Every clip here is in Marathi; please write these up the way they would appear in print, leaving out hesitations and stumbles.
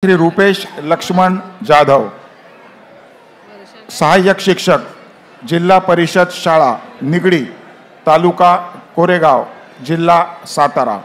श्री रुपेश लक्ष्मण जाधव, सहाय्यक शिक्षक, जिल्हा परिषद शाळा निगडी, तालुका कोरेगाव, जिल्हा सातारा।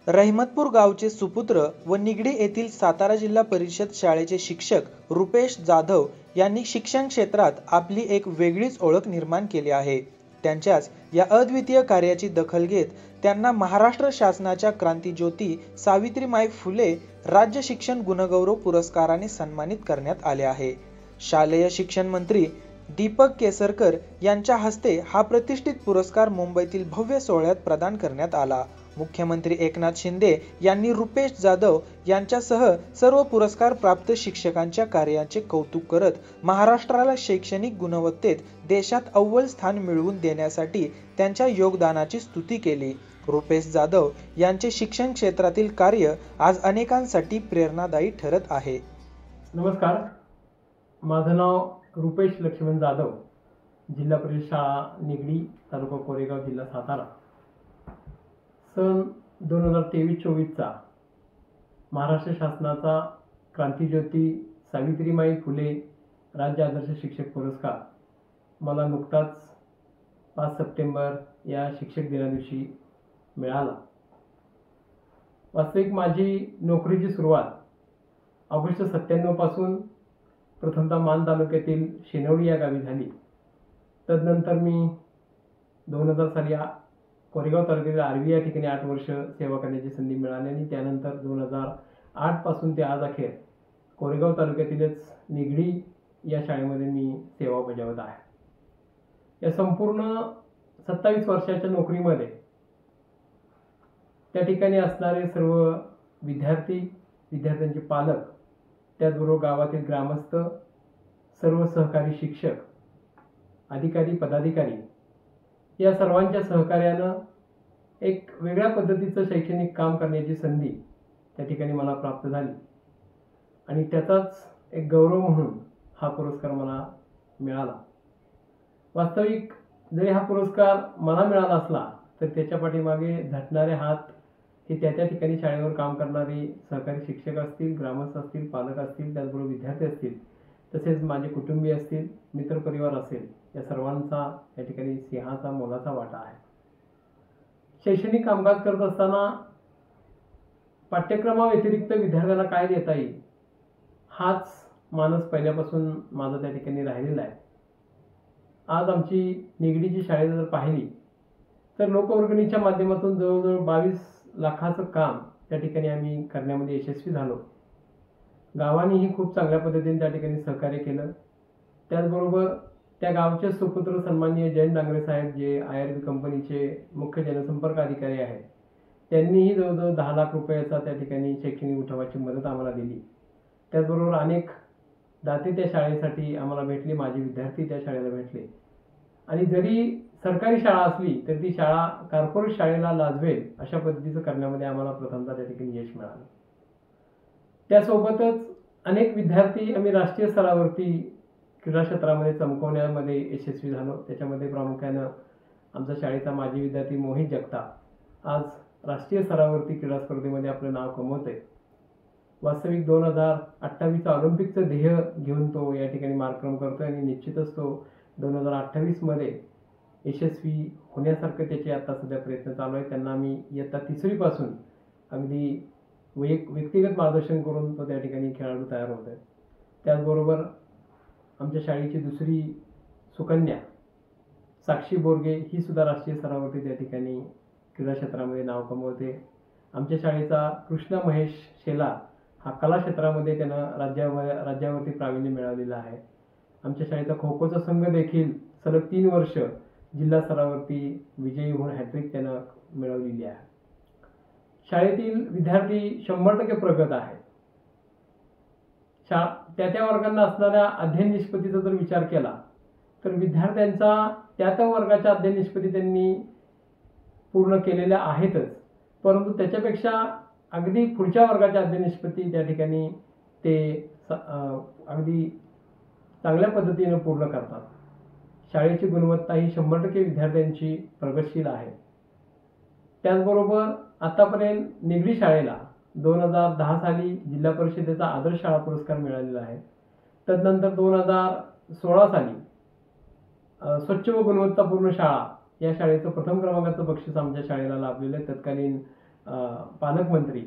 रहमतपूर गावचे सुपुत्र व निगडी येथील सातारा जिल्हा परिषद शाळेचे शिक्षक रुपेश जाधव यांनी शिक्षण क्षेत्रात आपली एक वेगळीच ओळख निर्माण केली आहे। त्यांच्याच या अद्वितीय कार्याची दखल घेत त्यांना महाराष्ट्र शासनाच्या क्रांतिज्योती सावित्रीमाई फुले राज्य शिक्षण गुणगौरव पुरस्काराने सन्मानित करण्यात आले आहे। शालेय शिक्षण मंत्री दीपक केसरकर यांच्या हस्ते हा प्रतिष्ठित पुरस्कार मुंबईतील भव्य सोहळ्यात प्रदान करण्यात आला। मुख्यमंत्री एकनाथ शिंदे यांनी रुपेश जाधव यांच्यासह सर्व पुरस्कार प्राप्त शिक्षकांच्या कार्याचे कौतुक करत महाराष्ट्राला शैक्षणिक गुणवत्तेत देशात अव्वल स्थान मिळवून देण्यासाठी त्यांच्या योगदानाची स्तुती केली। रुपेश जाधव यांचे शिक्षण क्षेत्रातील कार्य आज अनेकांसाठी प्रेरणादायी ठरत आहे। नमस्कार, माझं नाव रुपेश लक्ष्मण जाधव, जिल्हा परिषद शाळा निगडी, तालुका कोरेगाव, जिल्हा सातारा। सन 2023-24चा महाराष्ट्र शासनाचा क्रांतिज्योती सावित्रीमाई फुले राज्य आदर्श शिक्षक पुरस्कार मला नुकताच 5 सप्टेंबर या शिक्षक दिनादिवशी मिळाला। वास्तविक माझी नोकरीची सुरुवात ऑगस्ट 97 पासून प्रथमतः मान तालुक्यातील शेनवडी या गावी झाली। तदनंतर मी 2000 साली कोरेगाव तालुक्यातील आर्वी या ठिकाणी 8 वर्ष सेवा करण्याची संधी मिळाली आणि त्यानंतर 2008 पासून ते आज अखेर कोरेगाव तालुक्यातीलच निगडी या शाळेमध्ये मी सेवा बजावत आहे। या संपूर्ण 27 वर्षाच्या नोकरीमध्ये त्या ठिकाणी असणारे सर्व विद्यार्थी, विद्यार्थ्यांचे पालक, त्याचबरोबर गावातील ग्रामस्थ, सर्व सहकारी शिक्षक, अधिकारी, पदाधिकारी या सर्वांच्या सहकार्यानं एक वेगळ्या पद्धतीचं शैक्षणिक काम करण्याची संधी त्या ठिकाणी मला प्राप्त झाली आणि त्याचाच एक गौरव म्हणून हा पुरस्कार मला मिळाला। वास्तविक जरी हा पुरस्कार मला मिळाला असला तर त्याच्या पाठीमागे झटणारे हात हे त्या ठिकाणी शाळेवर काम करणारे सहकारी शिक्षक असतील, ग्रामस्थ असतील, पालक असतील, त्याचबरोबर विद्यार्थी असतील, तसेच माझे कुटुंबीय असतील, मित्रपरिवार असेल, या सर्वांचा या ठिकाणी सिंहाचा मोलाचा वाटा आहे। शैक्षणिक कामकाज करत असताना पाठ्यक्रमाव्यतिरिक्त विद्यार्थ्यांना काय देता येईल हाच मानस पहिल्यापासून माझा त्या ठिकाणी राहिलेला आहे। आज आमची निगडीची शाळा जर पाहिली तर लोकवर्गणीच्या माध्यमातून जवळजवळ 22 लाखाचं काम त्या ठिकाणी आम्ही करण्यामध्ये यशस्वी झालो। गावानेही खूप चांगल्या पद्धतीने त्या ठिकाणी सहकार्य केलं। त्याचबरोबर त्या गावचे सुपुत्र सन्माननीय जयंत डांगरे साहेब, जे IRB कंपनीचे मुख्य जनसंपर्क अधिकारी आहेत, त्यांनीही जवळजवळ 10 लाख रुपयाचा त्या ठिकाणी शैक्षणिक उठावाची मदत आम्हाला दिली। त्याचबरोबर अनेक दाते त्या शाळेसाठी आम्हाला भेटले, माझे विद्यार्थी त्या शाळेला भेटले आणि जरी सरकारी शाळा असली तर ती शाळा कॉर्पोरेट शाळेला लाजवेल अशा पद्धतीचं करण्यामध्ये आम्हाला प्रथमतः त्या ठिकाणी यश मिळालं। त्यासोबतच अनेक विद्यार्थी आम्ही राष्ट्रीय स्तरावरती क्रीडा क्षेत्रामध्ये चमकवण्यामध्ये यशस्वी झालो। त्याच्यामध्ये प्रामुख्यानं आमच्या शाळेचा माजी विद्यार्थी मोहित जगताप आज राष्ट्रीय स्तरावरती क्रीडा स्पर्धेमध्ये आपलं नाव कमवतोय। वास्तविक 2028 ऑलिम्पिकचं ध्येय घेऊन तो या ठिकाणी मार्गक्रम करतोय आणि निश्चितच तो 2028 मध्ये यशस्वी होण्यासारखं त्याचे आता सध्या प्रयत्न चालू आहेत। त्यांना आम्ही इयत्ता 3री पासून अगदी व्यक्तिगत मार्गदर्शन करून तो त्या ठिकाणी खेळाडू तयार होत आहे। त्याचबरोबर आमच्या शाळेची दुसरी सुकन्या साक्षी बोरगे ही सुद्धा राष्ट्रीय स्तरावरती त्या ठिकाणी क्रीडा क्षेत्रामध्ये नाव कमवते। आमच्या शाळेचा कृष्णा महेश शेलार हा कला क्षेत्रामध्ये त्यानं राज्यावरती प्रावीण्य मिळवलेला आहे। आमच्या शाळेचा खो खोचा संघ देखील सलग 3 वर्ष जिल्हा स्तरावरती विजयी होऊन हॅट्रिक त्यानं मिळवलेली आहे। शाळेतील विद्यार्थी 100% प्रगत आहेत। त्या वर्गांना असणाऱ्या अध्ययन निष्पत्तीचा जर विचार केला तर विद्यार्थ्यांचा त्या वर्गाच्या अध्ययन निष्पत्ती त्यांनी पूर्ण केलेल्या आहेतच, परंतु त्याच्यापेक्षा अगदी पुढच्या वर्गाच्या अध्ययन त्या ठिकाणी ते अगदी चांगल्या पद्धतीने पूर्ण करतात. शाळेची गुणवत्ता ही 100% विद्यार्थ्यांची प्रगतशील आहे. त्याचबरोबर आतापर्यंत निगडी शाळेला 2010 साली जिल्हा परिषदेचा आदर्श शाळा पुरस्कार मिळालेला आहे. तदनंतर 2016 साली स्वच्छ व गुणवत्तापूर्ण शाळा या शाळेचं प्रथम क्रमांकाचं बक्षीस आमच्या शाळेला लाभलेलं आहे. तत्कालीन पालकमंत्री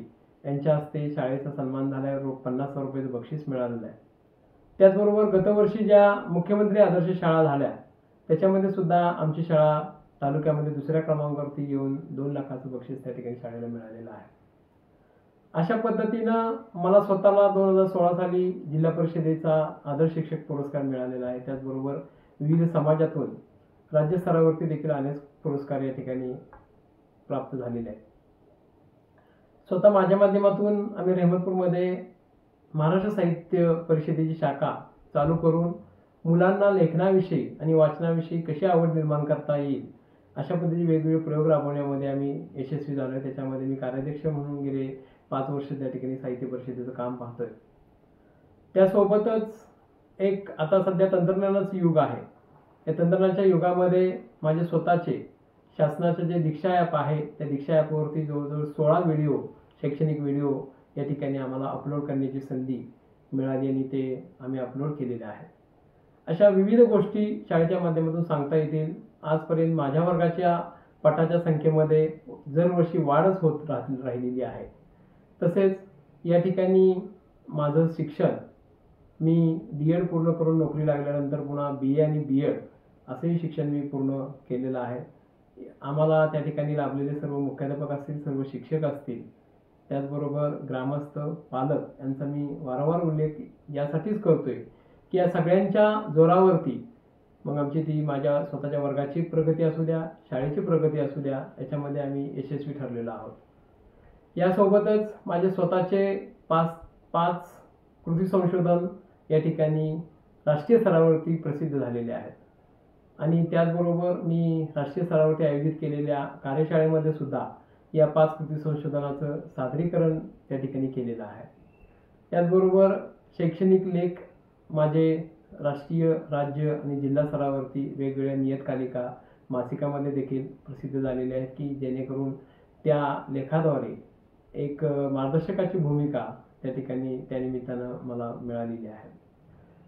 यांच्या हस्ते शाळेचा सन्मान झाल्यावर 50,000 रुपयाचं बक्षीस मिळालेलं आहे. त्याचबरोबर गतवर्षी ज्या मुख्यमंत्री आदर्श शाळा झाल्या त्याच्यामध्ये सुद्धा आमची शाळा तालुक्यामध्ये दुसऱ्या क्रमांकावरती येऊन 2 लाखाचं बक्षीस त्या ठिकाणी शाळेला मिळालेलं आहे. अशा पद्धतीनं मला स्वतःला 2016 साली जिल्हा परिषदेचा आदर्श शिक्षक पुरस्कार मिळालेला आहे. त्याचबरोबर विविध समाजातून राज्य स्तरावरती देखील अनेक पुरस्कार या ठिकाणी प्राप्त झालेले आहेत. स्वतः माझ्या माध्यमातून आम्ही रहमतपूरमध्ये महाराष्ट्र साहित्य परिषदेची शाखा चालू करून मुलांना लेखनाविषयी आणि वाचनाविषयी कशी आवड निर्माण करता येईल अशा पद्धतीचे वेगवेगळे प्रयोग राबवण्यामध्ये आम्ही यशस्वी झालो आहे. त्याच्यामध्ये मी कार्याध्यक्ष म्हणून गेले 5 वर्ष त्या ठिकाणी साहित्य परिषदेचं काम पाहतोय. त्यासोबतच एक आता सध्या तंत्रज्ञानाचं युग आहे. या तंत्रज्ञानाच्या युगामध्ये माझे स्वतःचे शासनाचे जे दीक्षा ॲप आहे त्या दीक्षा ॲपवरती जवळजवळ 16 व्हिडिओ शैक्षणिक व्हिडिओ या ठिकाणी आम्हाला अपलोड करण्याची संधी मिळाली आणि ते आम्ही अपलोड केलेले आहे. अशा विविध गोष्टी शाळेच्या माध्यमातून सांगता येतील. आजपर्यंत माझ्या वर्गाच्या पटाच्या संख्येमध्ये दरवर्षी वाढच होत राहिलेली आहे. तसेच या ठिकाणी माझं शिक्षण मी B.Ed पूर्ण करून नोकरी लागल्यानंतर पुन्हा BA आणि B.Ed असेही शिक्षण मी पूर्ण केलेलं आहे. आम्हाला त्या ठिकाणी लाभलेले सर्व मुख्याध्यापक असतील, सर्व शिक्षक असतील, त्याचबरोबर ग्रामस्थ पालक यांचा मी वारंवार उल्लेख यासाठीच करतोय की या सगळ्यांच्या जोरावरती मग आमची ती माझ्या स्वतःच्या वर्गाची प्रगती असू द्या, शाळेची प्रगती असू द्या, याच्यामध्ये आम्ही यशस्वी ठरलेलो आहोत. यासोबतच माझे स्वतःचे 5 कृती संशोधन या ठिकाणी राष्ट्रीय स्तरावरती प्रसिद्ध झालेले आहेत आणि त्याचबरोबर मी राष्ट्रीय स्तरावरती आयोजित केलेल्या कार्यशाळेमध्ये सुद्धा या 5 कृती संशोधनाचं सादरीकरण त्या ठिकाणी केलेलं आहे. त्याचबरोबर शैक्षणिक लेख माझे राष्ट्रीय, राज्य आणि जिल्हा स्तरावरती वेगवेगळ्या नियतकालिका मासिकामध्ये देखील प्रसिद्ध झालेले आहेत की जेणेकरून त्या लेखाद्वारे एक मार्गदर्शकाची भूमिका त्या ठिकाणी त्यानिमित्तानं मला मिळालेली आहे.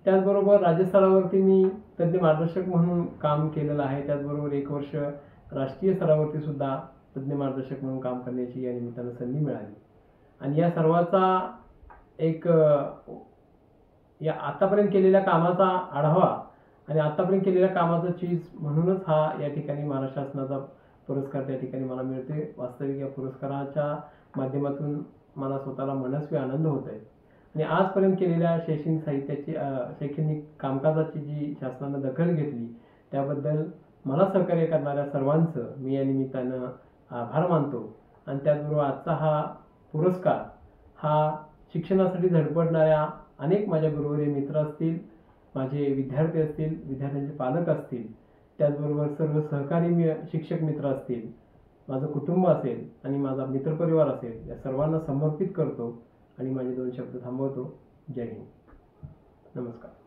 त्याचबरोबर राज्यस्तरावरती मी तज्ज्ञ मार्गदर्शक म्हणून काम केलेलं आहे. त्याचबरोबर 1 वर्ष राष्ट्रीय स्तरावरती सुद्धा तज्ज्ञ मार्गदर्शक म्हणून काम करण्याची या निमित्तानं संधी मिळाली आणि या सर्वाचा एक या आतापर्यंत केलेल्या कामाचा आढावा आणि आतापर्यंत केलेल्या कामाचा चीज म्हणूनच हा या ठिकाणी महाराष्ट्र शासनाचा पुरस्कार त्या ठिकाणी मला मिळते. वास्तविक या पुरस्काराच्या माध्यमातून मला स्वतःला मनस्वी आनंद होत आहे आणि आजपर्यंत केलेल्या शैक्षणिक कामकाजाची जी शासनानं दखल घेतली त्याबद्दल मला सहकार्य करणाऱ्या सर्वांचं मी या निमित्तानं आभार मानतो आणि त्याचबरोबर आजचा हा पुरस्कार हा शिक्षणासाठी धडपडणाऱ्या अनेक माझ्या गुरुवर्य मित्र असतील, माझे विद्यार्थी असतील, विद्यार्थ्यांचे पालक असतील, त्याचबरोबर सर्व सहकारी शिक्षक मित्र असतील, माझं कुटुंब असेल आणि माझा मित्रपरिवार असेल या सर्वांना समर्पित करतो आणि माझे 2 शब्द थांबवतो. जय हिंद. नमस्कार.